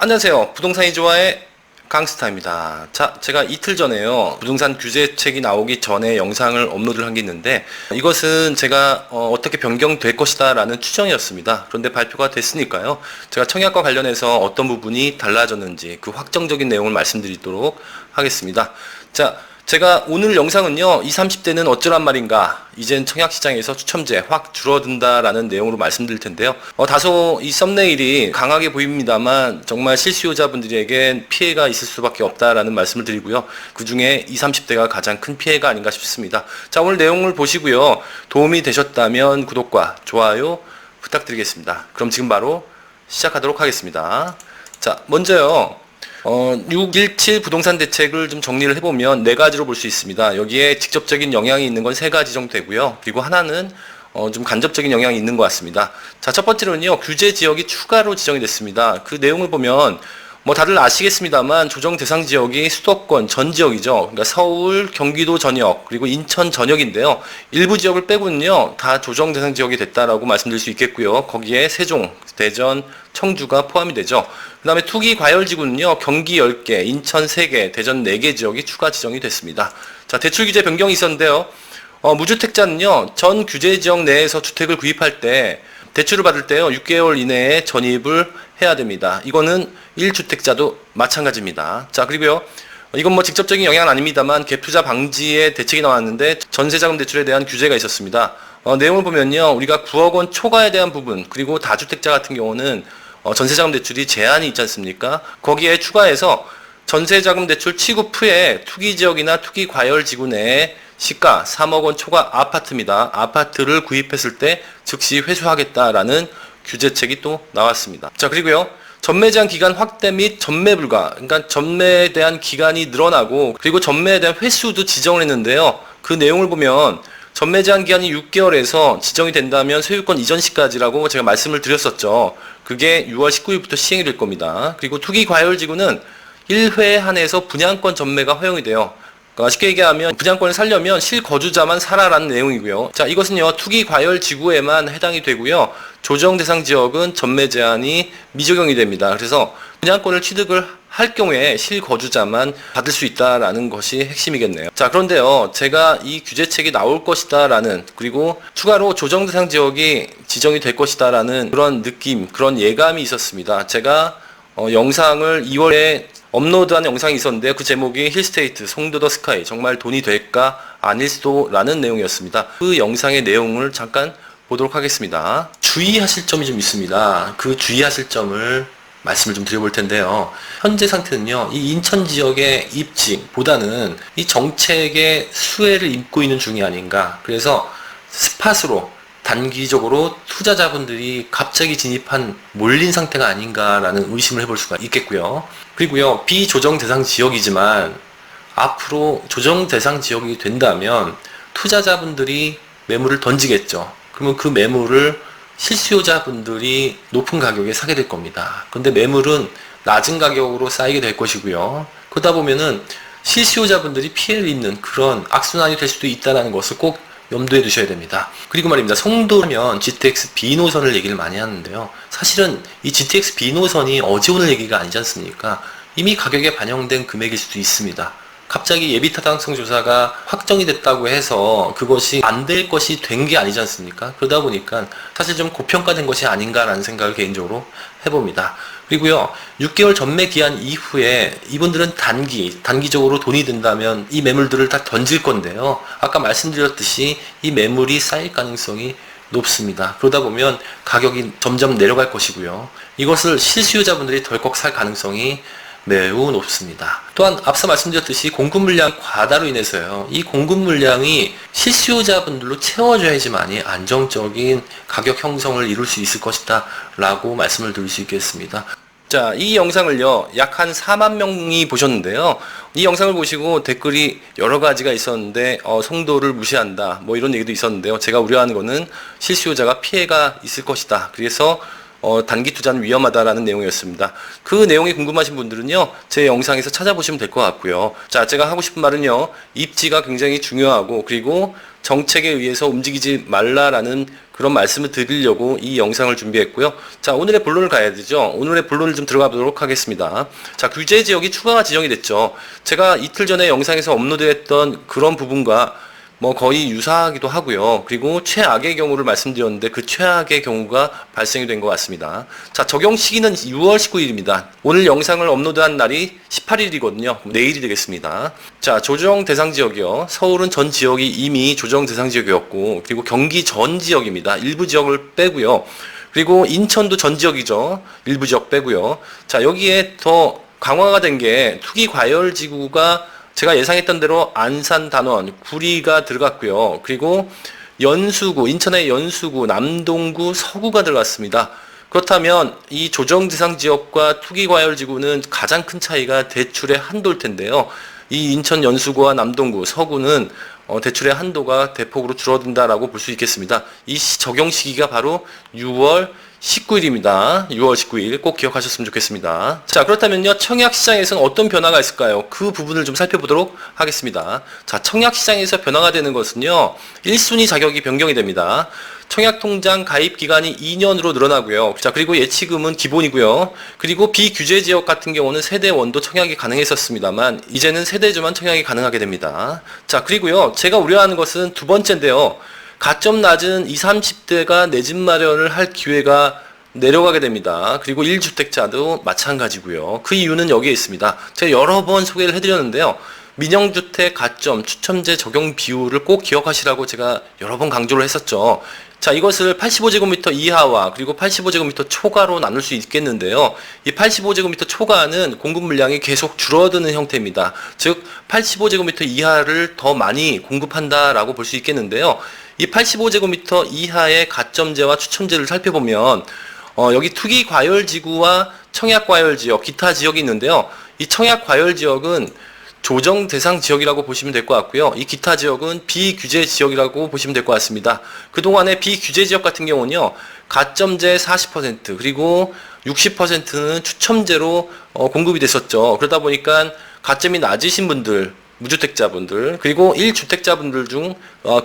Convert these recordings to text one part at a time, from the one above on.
안녕하세요. 부동산이 좋아의 강스타입니다. 자, 제가 이틀 전에요. 부동산 규제책이 나오기 전에 영상을 업로드를 한 게 있는데 이것은 제가 어떻게 변경될 것이다 라는 추정이었습니다. 그런데 발표가 됐으니까요. 제가 청약과 관련해서 어떤 부분이 달라졌는지 그 확정적인 내용을 말씀드리도록 하겠습니다. 자, 제가 오늘 영상은요, 20, 30대는 어쩌란 말인가, 이젠 청약시장에서 추첨제 확 줄어든다라는 내용으로 말씀드릴 텐데요. 다소 이 썸네일이 강하게 보입니다만 정말 실수요자분들에게 피해가 있을 수밖에 없다라는 말씀을 드리고요. 그 중에 20, 30대가 가장 큰 피해가 아닌가 싶습니다. 자, 오늘 내용을 보시고요. 도움이 되셨다면 구독과 좋아요 부탁드리겠습니다. 그럼 지금 바로 시작하도록 하겠습니다. 자, 먼저요. 617 부동산 대책을 좀 정리를 해보면 네 가지로 볼 수 있습니다. 여기에 직접적인 영향이 있는 건 세 가지 정도 되고요. 그리고 하나는 좀 간접적인 영향이 있는 것 같습니다. 자, 첫 번째로는요, 규제 지역이 추가로 지정이 됐습니다. 그 내용을 보면 뭐 다들 아시겠습니다만 조정 대상 지역이 수도권 전 지역이죠. 그러니까 서울, 경기도 전역, 그리고 인천 전역인데요. 일부 지역을 빼고는요, 다 조정 대상 지역이 됐다라고 말씀드릴 수 있겠고요. 거기에 세종, 대전, 청주가 포함이 되죠. 그 다음에 투기 과열지구는요, 경기 10개, 인천 3개, 대전 4개 지역이 추가 지정이 됐습니다. 자, 대출 규제 변경이 있었는데요. 무주택자는요, 전 규제 지역 내에서 주택을 구입할 때 대출을 받을 때요, 6개월 이내에 전입을 해야 됩니다. 이거는 1주택자도 마찬가지입니다. 자, 그리고요, 이건 뭐 직접적인 영향은 아닙니다만 갭투자 방지의 대책이 나왔는데 전세자금 대출에 대한 규제가 있었습니다. 내용을 보면요, 우리가 9억 원 초과에 대한 부분, 그리고 다주택자 같은 경우는 전세자금 대출이 제한이 있지 않습니까? 거기에 추가해서 전세자금 대출 취급 후에 투기지역이나 투기과열지구 내에 시가 3억 원 초과 아파트입니다. 아파트를 구입했을 때 즉시 회수하겠다라는 규제책이 또 나왔습니다. 자, 그리고요, 전매 제한 기간 확대 및 전매 불가, 그러니까 전매에 대한 기간이 늘어나고 그리고 전매에 대한 횟수도 지정을 했는데요. 그 내용을 보면 전매 제한 기간이 6개월에서 지정이 된다면 소유권 이전 시까지라고 제가 말씀을 드렸었죠. 그게 6월 19일부터 시행이 될 겁니다. 그리고 투기 과열 지구는 1회에 한해서 분양권 전매가 허용이 돼요. 그러니까 쉽게 얘기하면 분양권을 살려면 실거주자만 사라라는 내용이고요. 자, 이것은요, 투기 과열 지구에만 해당이 되고요. 조정 대상 지역은 전매 제한이 미적용이 됩니다. 그래서 분양권을 취득을 할 경우에 실거주자만 받을 수 있다라는 것이 핵심이겠네요. 자, 그런데요, 제가 이 규제책이 나올 것이다라는, 그리고 추가로 조정 대상 지역이 지정이 될 것이다라는 그런 느낌, 그런 예감이 있었습니다. 제가 영상을 2월에 업로드한 영상이 있었는데 그 제목이 힐스테이트 송도 더 스카이, 정말 돈이 될까 아닐 수도 라는 내용이었습니다. 그 영상의 내용을 잠깐 보도록 하겠습니다. 주의하실 점이 좀 있습니다. 그 주의하실 점을 말씀을 좀 드려볼 텐데요. 현재 상태는요, 이 인천 지역의 입지보다는 이 정책의 수혜를 입고 있는 중이 아닌가. 그래서 스팟으로 단기적으로 투자자분들이 갑자기 진입한 몰린 상태가 아닌가라는 의심을 해볼 수가 있겠고요. 그리고요, 비조정 대상 지역이지만 앞으로 조정 대상 지역이 된다면 투자자분들이 매물을 던지겠죠. 그러면 그 매물을 실수요자분들이 높은 가격에 사게 될 겁니다. 근데 매물은 낮은 가격으로 쌓이게 될 것이고요. 그러다 보면은 실수요자분들이 피해를 입는 그런 악순환이 될 수도 있다는 것을 꼭 염두에 두셔야 됩니다. 그리고 말입니다. 송도면 GTX B 노선을 얘기를 많이 하는데요. 사실은 이 GTX B 노선이 어제 오늘 얘기가 아니지 않습니까? 이미 가격에 반영된 금액일 수도 있습니다. 갑자기 예비 타당성 조사가 확정이 됐다고 해서 그것이 안 될 것이 된 게 아니지 않습니까? 그러다 보니까 사실 좀 고평가된 것이 아닌가라는 생각을 개인적으로 해봅니다. 그리고요, 6개월 전매 기한 이후에 이분들은 단기적으로 돈이 든다면 이 매물들을 다 던질 건데요. 아까 말씀드렸듯이 이 매물이 쌓일 가능성이 높습니다. 그러다 보면 가격이 점점 내려갈 것이고요. 이것을 실수요자분들이 덜컥 살 가능성이 매우 높습니다. 또한 앞서 말씀드렸듯이 공급 물량이 과다로 인해서요, 이 공급 물량이 실수요자분들로 채워져야지만이 안정적인 가격 형성을 이룰 수 있을 것이다 라고 말씀을 드릴 수 있겠습니다. 자, 이 영상을요, 약 한 4만 명이 보셨는데요. 이 영상을 보시고 댓글이 여러 가지가 있었는데 송도를 무시한다, 뭐 이런 얘기도 있었는데요. 제가 우려하는 거는 실수요자가 피해가 있을 것이다. 그래서 단기 투자는 위험하다라는 내용이었습니다. 그 내용이 궁금하신 분들은요, 제 영상에서 찾아보시면 될 것 같고요. 자, 제가 하고 싶은 말은요, 입지가 굉장히 중요하고, 그리고 정책에 의해서 움직이지 말라라는 그런 말씀을 드리려고 이 영상을 준비했고요. 자, 오늘의 본론을 가야 되죠. 오늘의 본론을 좀 들어가 보도록 하겠습니다. 자, 규제 지역이 추가가 지정이 됐죠. 제가 이틀 전에 영상에서 업로드했던 그런 부분과 뭐 거의 유사하기도 하고요. 그리고 최악의 경우를 말씀드렸는데 그 최악의 경우가 발생이 된 것 같습니다. 자, 적용 시기는 6월 19일입니다. 오늘 영상을 업로드한 날이 18일이거든요. 내일이 되겠습니다. 자, 조정 대상 지역이요. 서울은 전 지역이 이미 조정 대상 지역이었고, 그리고 경기 전 지역입니다. 일부 지역을 빼고요. 그리고 인천도 전 지역이죠. 일부 지역 빼고요. 자, 여기에 더 강화가 된 게 투기 과열 지구가 제가 예상했던 대로 안산, 단원, 구리가 들어갔고요. 그리고 연수구, 인천의 연수구, 남동구, 서구가 들어갔습니다. 그렇다면 이 조정 대상 지역과 투기 과열 지구는 가장 큰 차이가 대출의 한도일 텐데요. 이 인천 연수구와 남동구, 서구는 대출의 한도가 대폭으로 줄어든다라고 볼 수 있겠습니다. 이 적용 시기가 바로 6월 19일입니다. 6월 19일 꼭 기억하셨으면 좋겠습니다. 자, 그렇다면요, 청약시장에서는 어떤 변화가 있을까요? 그 부분을 좀 살펴보도록 하겠습니다. 자, 청약시장에서 변화가 되는 것은요, 1순위 자격이 변경이 됩니다. 청약통장 가입 기간이 2년으로 늘어나고요. 자, 그리고 예치금은 기본이고요. 그리고 비규제 지역 같은 경우는 세대원도 청약이 가능했었습니다만 이제는 세대주만 청약이 가능하게 됩니다. 자, 그리고요, 제가 우려하는 것은 두 번째인데요. 가점 낮은 20, 30대가 내 집 마련을 할 기회가 내려가게 됩니다. 그리고 1주택자도 마찬가지고요. 그 이유는 여기에 있습니다. 제가 여러 번 소개를 해드렸는데요. 민영주택 가점 추첨제 적용 비율을 꼭 기억하시라고 제가 여러 번 강조를 했었죠. 자, 이것을 85제곱미터 이하와 그리고 85제곱미터 초과로 나눌 수 있겠는데요. 이 85제곱미터 초과는 공급 물량이 계속 줄어드는 형태입니다. 즉 85제곱미터 이하를 더 많이 공급한다라고 볼 수 있겠는데요. 이 85제곱미터 이하의 가점제와 추첨제를 살펴보면 여기 투기 과열 지구와 청약 과열 지역, 기타 지역이 있는데요. 이 청약 과열 지역은 조정 대상 지역이라고 보시면 될 것 같고요. 이 기타 지역은 비규제 지역이라고 보시면 될 것 같습니다. 그동안의 비규제 지역 같은 경우는요, 가점제 40% 그리고 60%는 추첨제로 공급이 됐었죠. 그러다 보니까 가점이 낮으신 분들, 무주택자분들, 그리고 1주택자분들 중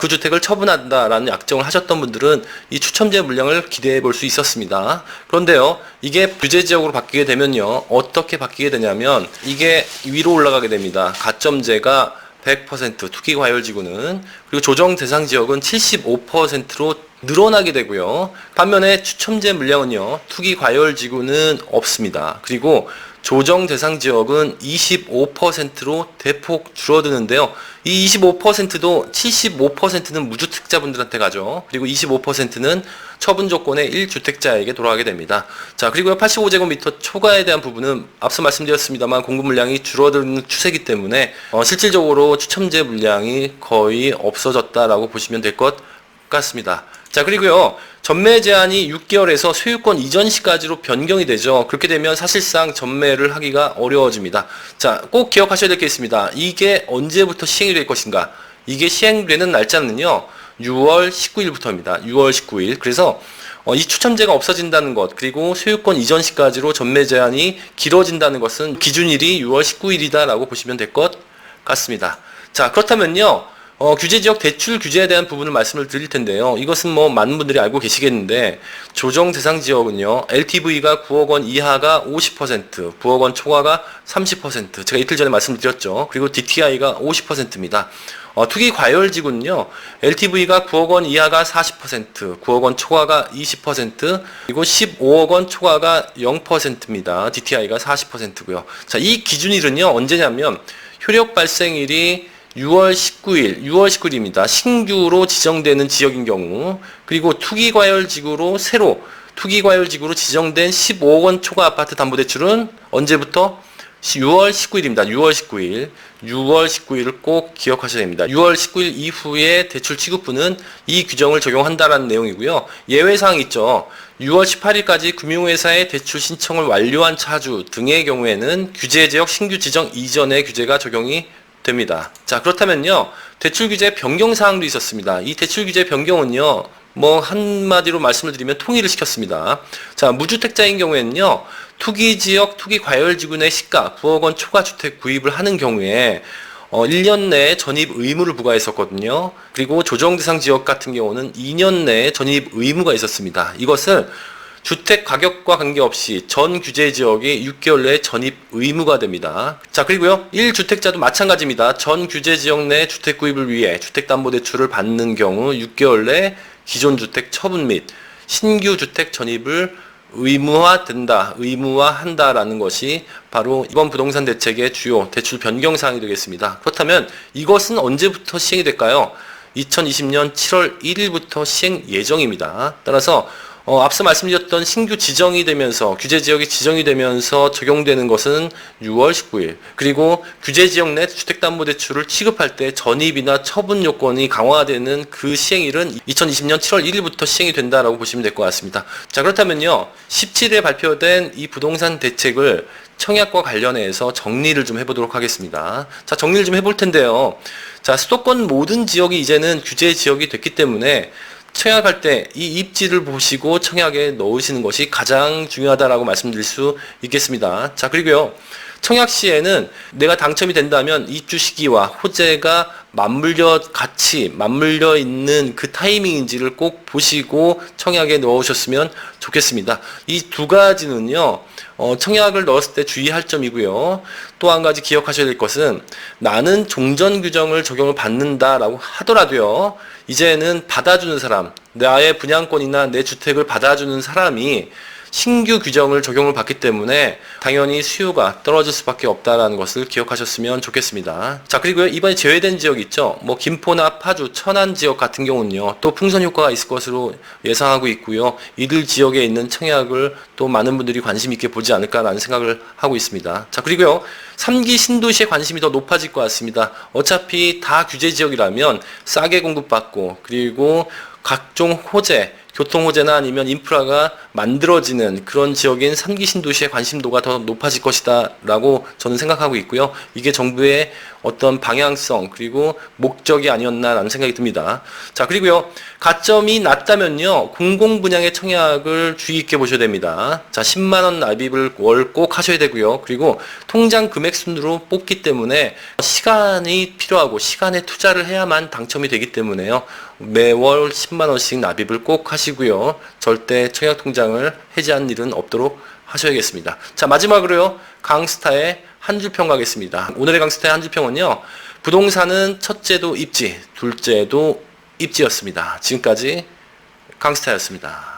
그 주택을 처분한다라는 약정을 하셨던 분들은 이 추첨제 물량을 기대해 볼 수 있었습니다. 그런데요, 이게 규제 지역으로 바뀌게 되면요, 어떻게 바뀌게 되냐면 이게 위로 올라가게 됩니다. 가점제가 100%, 투기 과열 지구는, 그리고 조정 대상 지역은 75%로 늘어나게 되고요. 반면에 추첨제 물량은요, 투기 과열 지구는 없습니다. 그리고 조정 대상 지역은 25%로 대폭 줄어드는데요. 이 25%도 75%는 무주택자분들한테 가죠. 그리고 25%는 처분 조건의 1주택자에게 돌아가게 됩니다. 자, 그리고 85제곱미터 초과에 대한 부분은 앞서 말씀드렸습니다만 공급 물량이 줄어드는 추세이기 때문에 실질적으로 추첨제 물량이 거의 없어졌다라고 보시면 될 것 같습니다. 자, 그리고요, 전매 제한이 6개월에서 소유권 이전 시까지로 변경이 되죠. 그렇게 되면 사실상 전매를 하기가 어려워집니다. 자, 꼭 기억하셔야 될 게 있습니다. 이게 언제부터 시행이 될 것인가? 이게 시행되는 날짜는요, 6월 19일부터입니다. 6월 19일. 그래서 이 추첨제가 없어진다는 것, 그리고 소유권 이전 시까지로 전매 제한이 길어진다는 것은 기준일이 6월 19일이다라고 보시면 될 것 같습니다. 자, 그렇다면요, 규제지역 대출 규제에 대한 부분을 말씀을 드릴 텐데요. 이것은 뭐 많은 분들이 알고 계시겠는데, 조정 대상 지역은요, LTV가 9억 원 이하가 50%, 9억 원 초과가 30%, 제가 이틀 전에 말씀드렸죠. 그리고 DTI가 50%입니다. 투기 과열 지구는요, LTV가 9억 원 이하가 40%, 9억 원 초과가 20%, 그리고 15억 원 초과가 0%입니다. DTI가 40%고요. 자, 이 기준일은요, 언제냐면, 효력 발생일이 6월 19일입니다. 신규로 지정되는 지역인 경우, 그리고 투기과열지구로 투기과열지구로 지정된 15억 원 초과 아파트 담보대출은 언제부터? 6월 19일입니다. 6월 19일을 꼭 기억하셔야 됩니다. 6월 19일 이후에 대출 취급부는 이 규정을 적용한다라는 내용이고요. 예외사항이 있죠. 6월 18일까지 금융회사에 대출 신청을 완료한 차주 등의 경우에는 규제지역 신규 지정 이전의 규제가 적용이 됩니다. 자, 그렇다면요, 대출 규제 변경 사항도 있었습니다. 이 대출 규제 변경은요, 뭐 한마디로 말씀을 드리면 통일을 시켰습니다. 자, 무주택자인 경우에는요, 투기지역 투기과열지구 내 시가 9억 원 초과 주택 구입을 하는 경우에 1년 내에 전입 의무를 부과했었거든요. 그리고 조정대상 지역 같은 경우는 2년 내에 전입 의무가 있었습니다. 이것을 주택 가격과 관계없이 전 규제 지역이 6개월 내에 전입 의무가 됩니다. 자, 그리고요, 1주택자도 마찬가지입니다. 전 규제 지역 내 주택 구입을 위해 주택담보대출을 받는 경우 6개월 내 기존 주택 처분 및 신규 주택 전입을 의무화한다라는 것이 바로 이번 부동산 대책의 주요 대출 변경 사항이 되겠습니다. 그렇다면 이것은 언제부터 시행이 될까요? 2020년 7월 1일부터 시행 예정입니다. 따라서 앞서 말씀드렸던 신규 지정이 되면서 규제 지역이 지정이 되면서 적용되는 것은 6월 19일, 그리고 규제 지역 내 주택담보대출을 취급할 때 전입이나 처분 요건이 강화되는 그 시행일은 2020년 7월 1일부터 시행이 된다라고 보시면 될 것 같습니다. 자, 그렇다면요, 17일에 발표된 이 부동산 대책을 청약과 관련해서 정리를 좀 해보도록 하겠습니다. 자, 정리를 좀 해볼 텐데요. 자, 수도권 모든 지역이 이제는 규제 지역이 됐기 때문에 청약할 때 이 입지를 보시고 청약에 넣으시는 것이 가장 중요하다라고 말씀드릴 수 있겠습니다. 자, 그리고요, 청약 시에는 내가 당첨이 된다면 입주 시기와 호재가 같이 맞물려 있는 그 타이밍인지를 꼭 보시고 청약에 넣으셨으면 좋겠습니다. 이 두 가지는요, 청약을 넣었을 때 주의할 점이고요. 또 한 가지 기억하셔야 될 것은, 나는 종전 규정을 적용을 받는다라고 하더라도요, 이제는 받아주는 사람, 나의 분양권이나 내 주택을 받아주는 사람이 신규 규정을 적용을 받기 때문에 당연히 수요가 떨어질 수밖에 없다라는 것을 기억하셨으면 좋겠습니다. 자, 그리고요, 이번에 제외된 지역 있죠. 김포나 파주, 천안 지역 같은 경우는요, 또 풍선 효과가 있을 것으로 예상하고 있고요. 이들 지역에 있는 청약을 또 많은 분들이 관심 있게 보지 않을까라는 생각을 하고 있습니다. 자, 그리고요, 3기 신도시에 관심이 더 높아질 것 같습니다. 어차피 다 규제 지역이라면 싸게 공급받고, 그리고 각종 호재, 교통 호재나 아니면 인프라가 만들어지는 그런 지역인 3기 신도시의 관심도가 더 높아질 것이다 라고 저는 생각하고 있고요. 이게 정부의 어떤 방향성 그리고 목적이 아니었나라는 생각이 듭니다. 자, 그리고요, 가점이 낮다면요, 공공분양의 청약을 주의 있게 보셔야 됩니다. 자, 10만원 납입을 월 꼭 하셔야 되고요. 그리고 통장 금액 순으로 뽑기 때문에 시간이 필요하고 시간에 투자를 해야만 당첨이 되기 때문에요, 매월 10만원씩 납입을 꼭 하시고요. 절대 청약 통장을 해지한 일은 없도록 하셔야겠습니다. 자, 마지막으로요, 강스타의 한 줄평 가겠습니다. 오늘의 강스타의 한 줄평은요, 부동산은 첫째도 입지, 둘째도 입지였습니다. 지금까지 강스타였습니다.